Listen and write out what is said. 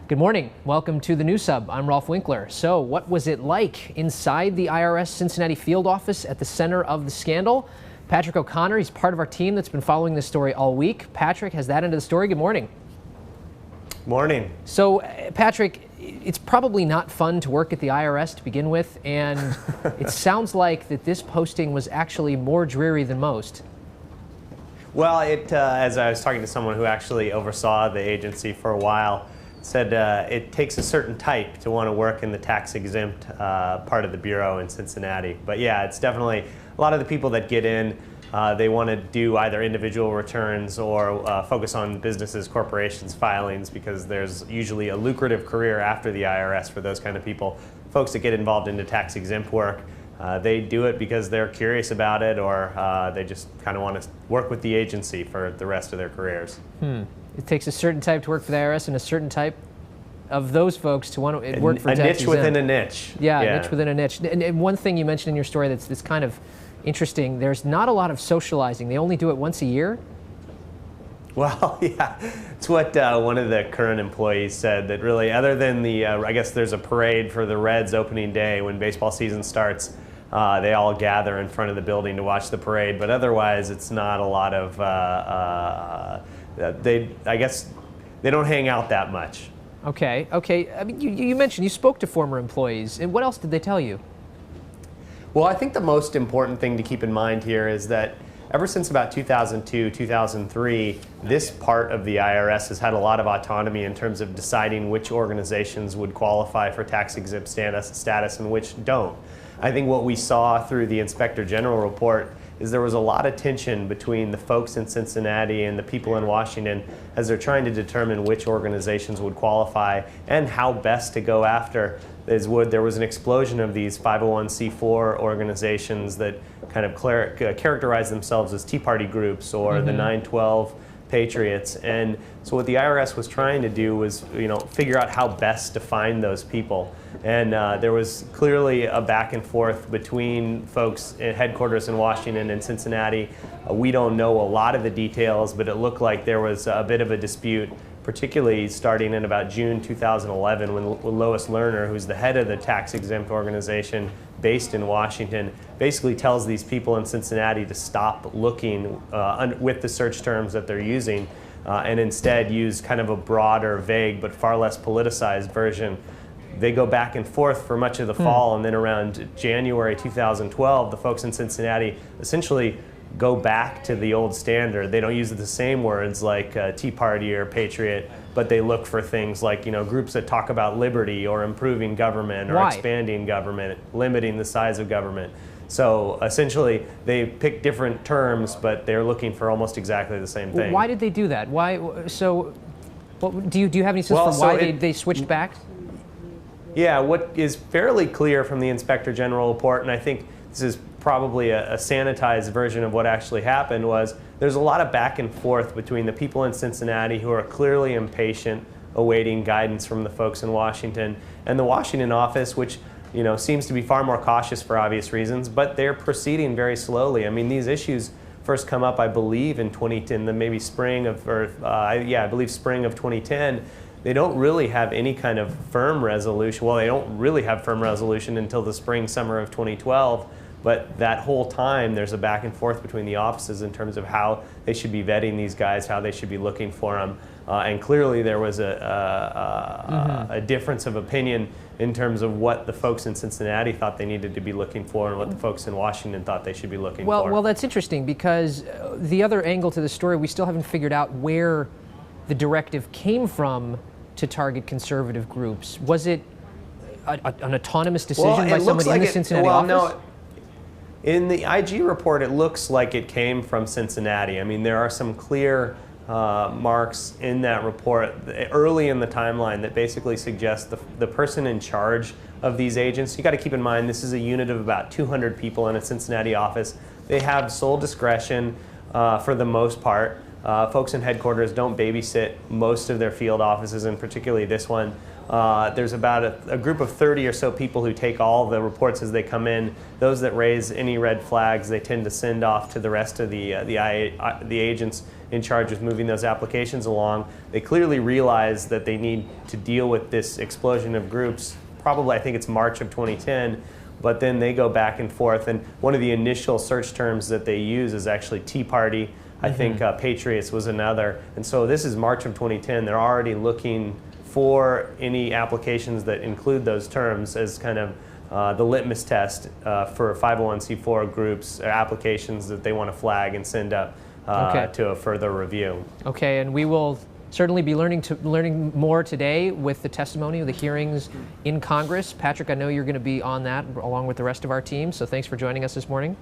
Good morning. Welcome to the News Hub. I'm Rolf Winkler. So what was it like inside the IRS Cincinnati field office at the center of the scandal? Patrick O'Connor, he's part of our team that's been following this story all week. Patrick has that end of the story. Good morning. Morning. So, Patrick, it's probably not fun to work at the IRS to begin with, and it sounds like that this posting was actually more dreary than most. Well, as I was talking to someone who actually oversaw the agency for a while, said it takes a certain type to want to work in the tax-exempt part of the bureau in Cincinnati. But yeah, it's definitely a lot of the people that get in, they want to do either individual returns or focus on businesses, corporations, filings, because there's usually a lucrative career after the IRS for those kind of people. Folks that get involved into tax-exempt work, they do it because they're curious about it, or they just kind of want to work with the agency for the rest of their careers. It takes a certain type to work for the IRS and a certain type of those folks to want to work for tax exempt. A niche within a niche. Yeah, a niche within a niche. And one thing you mentioned in your story that's kind of interesting, there's not a lot of socializing. They only do it once a year? Well, yeah, it's what one of the current employees said, that really, other than the, I guess there's a parade for the Reds opening day when baseball season starts. They all gather in front of the building to watch the parade, but otherwise it's not a lot of, I guess they don't hang out that much. Okay. I mean, you mentioned you spoke to former employees, and what else did they tell you? Well, I think the most important thing to keep in mind here is that ever since about 2002, 2003, this part of the IRS has had a lot of autonomy in terms of deciding which organizations would qualify for tax-exempt status and which don't. I think what we saw through the Inspector General report is there was a lot of tension between the folks in Cincinnati and the people in Washington as they're trying to determine which organizations would qualify and how best to go after. There was an explosion of these 501c4 organizations that kind of characterize themselves as Tea Party groups or the 912 Patriots. And so what the IRS was trying to do was, figure out how best to find those people. And there was clearly a back and forth between folks at headquarters in Washington and Cincinnati. We don't know a lot of the details, but it looked like there was a bit of a dispute, particularly starting in about June 2011 when Lois Lerner, who's the head of the tax-exempt organization based in Washington, basically tells these people in Cincinnati to stop looking with the search terms that they're using and instead use kind of a broader, vague, but far less politicized version. They go back and forth for much of the fall, and then around January 2012, the folks in Cincinnati essentially go back to the old standard. They don't use the same words like Tea Party or Patriot, but they look for things like, groups that talk about liberty or improving government or expanding government, limiting the size of government. So essentially, they pick different terms, but they're looking for almost exactly the same thing. Why did they do that? Why? So, do you have any sense for why they switched back? Yeah, what is fairly clear from the Inspector General report, and I think this is probably a sanitized version of what actually happened, was there's a lot of back and forth between the people in Cincinnati who are clearly impatient, awaiting guidance from the folks in Washington, and the Washington office, which seems to be far more cautious for obvious reasons, but they're proceeding very slowly. I mean, these issues first come up, I believe, in 2010, maybe spring of, I believe spring of 2010. They don't really have any kind of firm resolution. Well, they don't really have firm resolution until the spring, summer of 2012. But that whole time, there's a back and forth between the offices in terms of how they should be vetting these guys, how they should be looking for them. And clearly there was a difference of opinion in terms of what the folks in Cincinnati thought they needed to be looking for and what the folks in Washington thought they should be looking for. Well, that's interesting, because the other angle to the story, we still haven't figured out where the directive came from to target conservative groups. Was it an autonomous decision by somebody in the Cincinnati office? No. In the IG report, it looks like it came from Cincinnati. I mean, there are some clear marks in that report early in the timeline that basically suggest the person in charge of these agents. You got to keep in mind this is a unit of about 200 people in a Cincinnati office. They have sole discretion for the most part. Folks in headquarters don't babysit most of their field offices, and particularly this one. There's about a group of 30 or so people who take all the reports as they come in. Those that raise any red flags, they tend to send off to the rest of the agents in charge of moving those applications along. They clearly realized that they need to deal with this explosion of groups, probably I think it's March of 2010, but then they go back and forth. And one of the initial search terms that they use is actually Tea Party. I think Patriots was another. And so this is March of 2010. They're already looking for any applications that include those terms as kind of the litmus test for 501c4 groups, applications that they want to flag and send up to a further review. Okay, and we will certainly be learning more today with the testimony of the hearings in Congress. Patrick, I know you're going to be on that along with the rest of our team, so thanks for joining us this morning.